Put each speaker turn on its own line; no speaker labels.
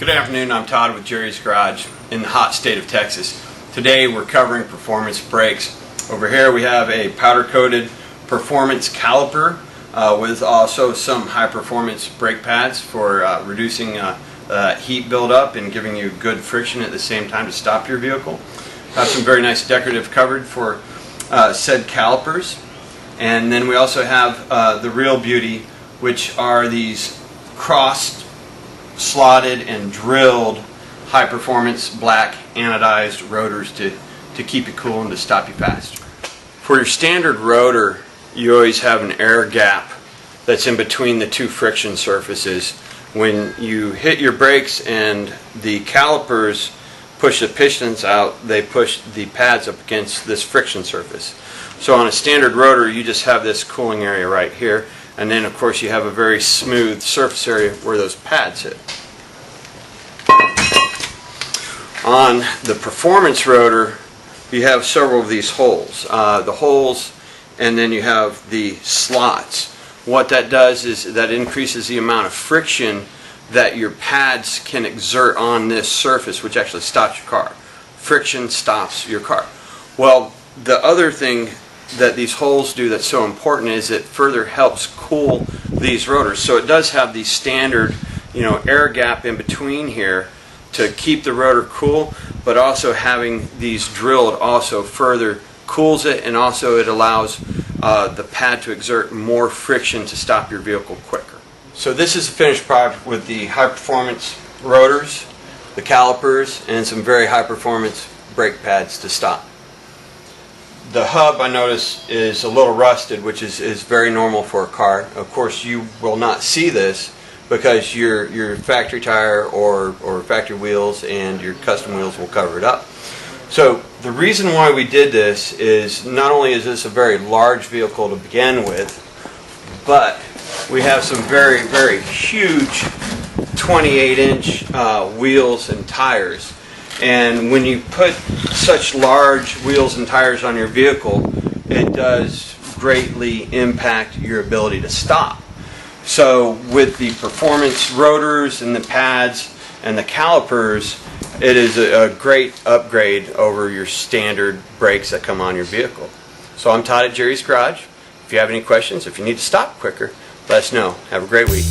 Good afternoon, I'm Todd with Jerry's Garage in the hot state of Texas. Today we're covering performance brakes. Over here we have a powder coated performance caliper with also some high performance brake pads for reducing heat buildup and giving you good friction at the same time to stop your vehicle. Have some very nice decorative coverage for said calipers. And then we also have the real beauty, which are these crossed, slotted and drilled high performance black anodized rotors to keep you cool and to stop you fast. For your standard rotor, you always have an air gap that's in between the two friction surfaces. When you hit your brakes and the calipers push the pistons out, they push the pads up against this friction surface. So on a standard rotor, you just have this cooling area right here, and then of course you have a very smooth surface area where those pads hit. On the performance rotor, you have several of these holes. The holes, and then you have the slots. What that does is that increases the amount of friction that your pads can exert on this surface, which actually stops your car. Friction stops your car. Well, the other thing that these holes do that's so important is it further helps cool these rotors. So it does have the standard, air gap in between here to keep the rotor cool, but also having these drilled also further cools it, and also it allows the pad to exert more friction to stop your vehicle quicker. So this is the finished product with the high performance rotors, the calipers, and some very high performance brake pads to stop. The hub, I notice, is a little rusted, which is very normal for a car. Of course, you will not see this because your factory tire or factory wheels and your custom wheels will cover it up. So the reason why we did this is not only is this a very large vehicle to begin with, but we have some very, very huge 28-inch wheels and tires. And when you put such large wheels and tires on your vehicle, it does greatly impact your ability to stop. So with the performance rotors and the pads and the calipers, it is a great upgrade over your standard brakes that come on your vehicle. So I'm Todd at Jerry's Garage. If you have any questions, if you need to stop quicker, let us know. Have a great week.